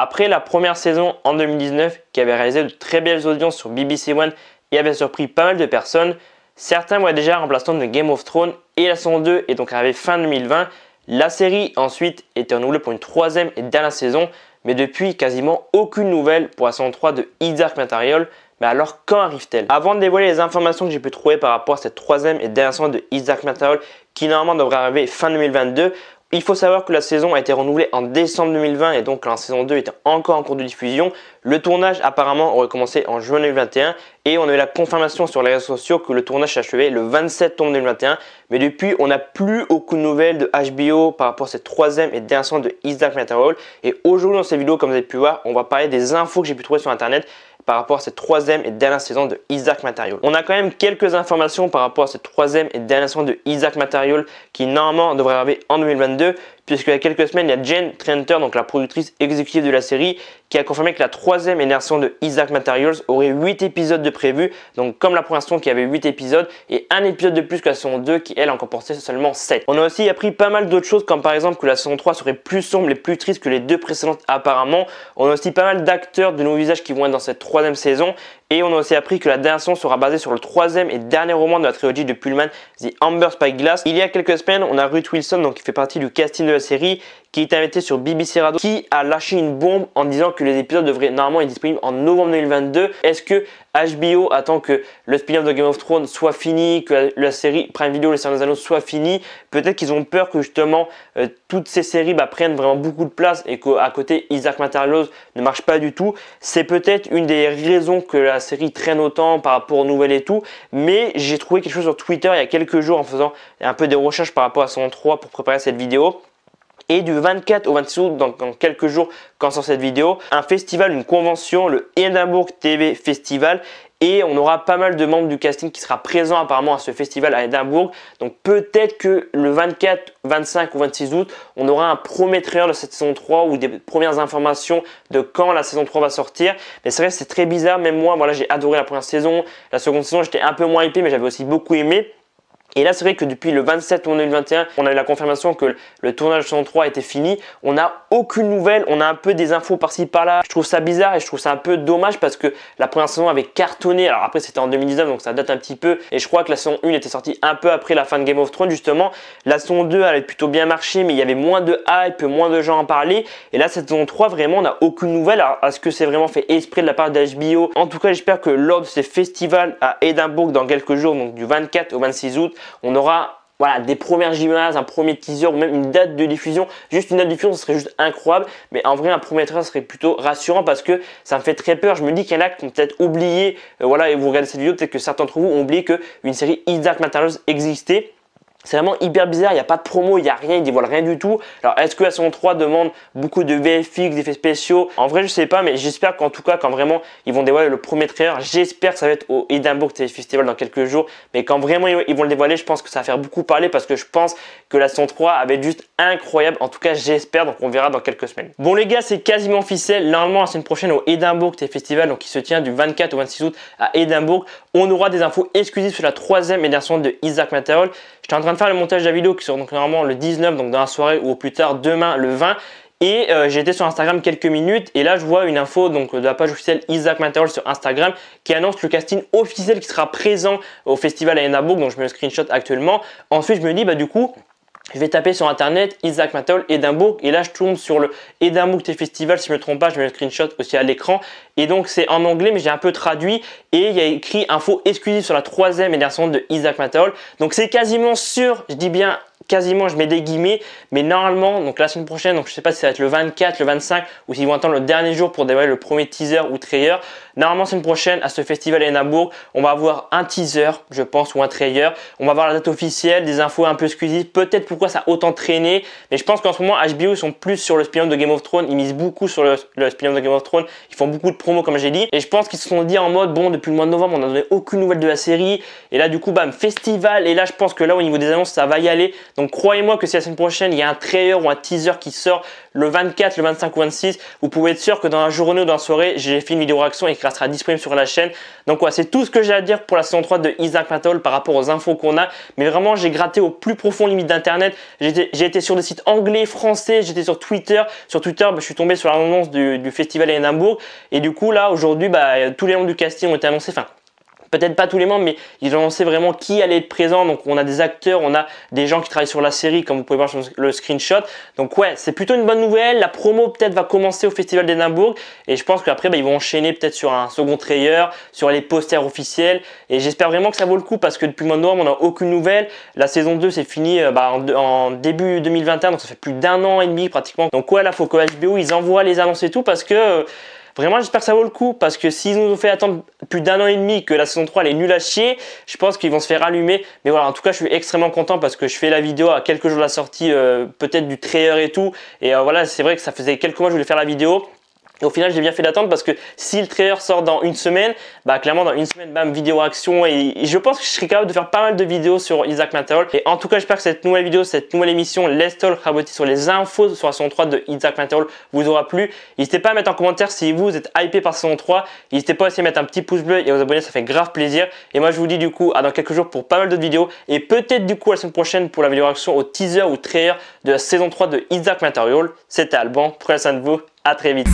Après la première saison en 2019 qui avait réalisé de très belles audiences sur BBC One et avait surpris pas mal de personnes, certains voyaient déjà remplaçant de Game of Thrones et la saison 2 est donc arrivée fin 2020. La série ensuite était renouvelée pour une troisième et dernière saison, mais depuis quasiment aucune nouvelle pour la saison 3 de His Dark Materials. Mais alors quand arrive-t-elle? Avant de dévoiler les informations que j'ai pu trouver par rapport à cette troisième et dernière saison de His Dark Materials qui normalement devrait arriver fin 2022, il faut savoir que la saison a été renouvelée en décembre 2020 et donc la saison 2 était encore en cours de diffusion. Le tournage apparemment aurait commencé en juin 2021 et on a eu la confirmation sur les réseaux sociaux que le tournage s'achevait le 27 octobre 2021. Mais depuis, on n'a plus aucune nouvelle de HBO par rapport à cette troisième et dernière saison de His Dark Materials. Et aujourd'hui dans cette vidéo, comme vous avez pu voir, on va parler des infos que j'ai pu trouver sur internet par rapport à cette troisième et dernière saison de His Dark Materials. On a quand même quelques informations par rapport à cette troisième et dernière saison de His Dark Materials qui normalement devrait arriver en 2022, puisqu'il y a quelques semaines, il y a Jen Trenter, donc la productrice exécutive de la série, qui a confirmé que la troisième et dernière saison de His Dark Materials aurait 8 épisodes de prévus, donc comme la première saison qui avait 8 épisodes et un épisode de plus que la saison 2 qui elle en comportait seulement 7. On a aussi appris pas mal d'autres choses comme par exemple que la saison 3 serait plus sombre et plus triste que les deux précédentes apparemment. On a aussi pas mal d'acteurs de nouveaux visages qui vont être dans cette troisième saison. Et on a aussi appris que la dernière saison sera basée sur le troisième et dernier roman de la trilogie de Pullman, The Amber Spyglass. Il y a quelques semaines, on a Ruth Wilson, donc qui fait partie du casting de la série, qui est invité sur BBC Radio, qui a lâché une bombe en disant que les épisodes devraient normalement être disponibles en novembre 2022. Est-ce que HBO attend que le spin-off de Game of Thrones soit fini, que la série Prime Video, Le Seigneur des Anneaux soit finie? Peut-être qu'ils ont peur que justement toutes ces séries prennent vraiment beaucoup de place et qu'à côté His Dark Materials ne marche pas du tout. C'est peut-être une des raisons que la série traîne autant par rapport aux nouvelles et tout. Mais j'ai trouvé quelque chose sur Twitter il y a quelques jours en faisant un peu des recherches par rapport à saison 3 pour préparer cette vidéo. Et du 24 au 26 août, dans quelques jours quand sort cette vidéo, un festival, une convention, le Edinburgh TV Festival. Et on aura pas mal de membres du casting qui sera présent apparemment à ce festival à Édimbourg. Donc peut-être que le 24, 25 ou 26 août, on aura un premier trailer de cette saison 3 ou des premières informations de quand la saison 3 va sortir. Mais c'est vrai que c'est très bizarre. Même moi, voilà, j'ai adoré la première saison. La seconde saison, j'étais un peu moins hypé, mais j'avais aussi beaucoup aimé. Et là, c'est vrai que depuis le 27 octobre 2021, on a eu la confirmation que le tournage de saison 3 était fini. On n'a aucune nouvelle, on a un peu des infos par-ci par-là. Je trouve ça bizarre et je trouve ça un peu dommage parce que la première saison avait cartonné. Alors après, c'était en 2019, donc ça date un petit peu. Et je crois que la saison 1 était sortie un peu après la fin de Game of Thrones, justement. La saison 2, elle avait plutôt bien marché, mais il y avait moins de hype, moins de gens en parler. Et là, cette saison 3, vraiment, on n'a aucune nouvelle. Alors, est-ce que c'est vraiment fait exprès de la part de HBO? En tout cas, j'espère que lors de ces festivals à Édimbourg dans quelques jours, donc du 24 au 26 août, on aura des premières images, un premier teaser ou même une date de diffusion. Juste une date de diffusion, ce serait juste incroyable. Mais en vrai, un premier trailer serait plutôt rassurant parce que ça me fait très peur. Je me dis qu'il y en a qui ont peut-être oublié, et vous regardez cette vidéo, peut-être que certains d'entre vous ont oublié qu'une série His Dark Materials existait. C'est vraiment hyper bizarre, il n'y a pas de promo, il n'y a rien, ils dévoilent rien du tout. Alors est-ce que la saison 3 demande beaucoup de VFX, d'effets spéciaux? En vrai je sais pas, mais j'espère qu'en tout cas quand vraiment ils vont dévoiler le premier trailer, j'espère que ça va être au Edinburgh TV Festival dans quelques jours. Mais quand vraiment ils vont le dévoiler, je pense que ça va faire beaucoup parler parce que je pense que la saison 3 va être juste incroyable. En tout cas j'espère, donc on verra dans quelques semaines. Bon les gars, c'est quasiment officiel. Normalement la semaine prochaine au Edinburgh TV Festival, donc qui se tient du 24 au 26 août à Édimbourg, on aura des infos exclusives sur la troisième et dernière saison de His Dark Materials. J'étais en train de faire le montage de la vidéo qui sort donc normalement le 19, donc dans la soirée ou au plus tard demain le 20. Et j'ai été sur Instagram quelques minutes et là je vois une info donc de la page officielle His Dark Materials sur Instagram qui annonce le casting officiel qui sera présent au festival à Édimbourg. Donc je mets le screenshot actuellement. Ensuite je me dis du coup je vais taper sur internet His Dark Materials Édimbourg et là je tombe sur le Edinburgh TV Festival, si je ne me trompe pas, je mets le screenshot aussi à l'écran et donc c'est en anglais mais j'ai un peu traduit et il y a écrit info exclusive sur la troisième et dernière saison de His Dark Materials. Donc c'est quasiment sûr, je dis bien quasiment, je mets des guillemets, mais normalement, donc la semaine prochaine, donc je sais pas si ça va être le 24, le 25 ou s'ils vont attendre le dernier jour pour dévoiler le premier teaser ou trailer. Normalement, semaine prochaine, à ce festival à Édimbourg, on va avoir un teaser, je pense, ou un trailer. On va avoir la date officielle, des infos un peu exclusives, peut-être pourquoi ça a autant traîné, mais je pense qu'en ce moment, HBO, ils sont plus sur le spin-off de Game of Thrones, ils misent beaucoup sur le spin-off de Game of Thrones, ils font beaucoup de promos, comme j'ai dit, et je pense qu'ils se sont dit en mode, bon, depuis le mois de novembre, on n'a donné aucune nouvelle de la série, et là, du coup, bam, festival, et là, je pense que là, au niveau des annonces, ça va y aller. Donc croyez-moi que si la semaine prochaine il y a un trailer ou un teaser qui sort le 24, le 25 ou 26, vous pouvez être sûr que dans la journée ou dans la soirée, j'ai fait une vidéo réaction et qui sera disponible sur la chaîne. Donc voilà, c'est tout ce que j'ai à dire pour la saison 3 de Isaac Matterhorn par rapport aux infos qu'on a. Mais vraiment, j'ai gratté au plus profond limite d'internet. J'ai été sur des sites anglais, français, j'étais sur Twitter. Sur Twitter, je suis tombé sur l'annonce du festival à Édimbourg. Et du coup, là, aujourd'hui, tous les membres du casting ont été annoncés. Enfin, peut-être pas tous les membres, mais ils ont annoncé vraiment qui allait être présent. Donc on a des acteurs, on a des gens qui travaillent sur la série, comme vous pouvez voir sur le screenshot. Donc ouais, c'est plutôt une bonne nouvelle. La promo peut-être va commencer au festival d'Édimbourg et je pense qu'après ils vont enchaîner peut-être sur un second trailer, sur les posters officiels. Et j'espère vraiment que ça vaut le coup parce que depuis le mois de novembre, on n'a aucune nouvelle. La saison 2 c'est fini en début 2021, donc ça fait plus d'un an et demi pratiquement. Donc ouais, là faut que HBO ils envoient les annonces et tout parce que vraiment, j'espère que ça vaut le coup parce que s'ils nous ont fait attendre plus d'un an et demi, que la saison 3 elle est nulle à chier, je pense qu'ils vont se faire allumer. Mais voilà, en tout cas, je suis extrêmement content parce que je fais la vidéo à quelques jours de la sortie, peut-être du trailer et tout. Et voilà, c'est vrai que ça faisait quelques mois que je voulais faire la vidéo. Et au final, j'ai bien fait d'attendre parce que si le trailer sort dans une semaine, clairement dans une semaine, bam, vidéo réaction et je pense que je serai capable de faire pas mal de vidéos sur Isaac Matterhorn. Et en tout cas, j'espère que cette nouvelle vidéo, cette nouvelle émission Let's Talk Raboté sur les infos sur la saison 3 de Isaac Matterhorn vous aura plu. N'hésitez pas à mettre en commentaire si vous êtes hypé par saison 3. N'hésitez pas aussi à mettre un petit pouce bleu et à vous abonner, ça fait grave plaisir. Et moi, je vous dis du coup à dans quelques jours pour pas mal d'autres vidéos et peut-être du coup la semaine prochaine pour la vidéo réaction au teaser ou trailer de la saison 3 de Isaac Matterhorn. C'était Alban, prenez soin de vous, à très vite.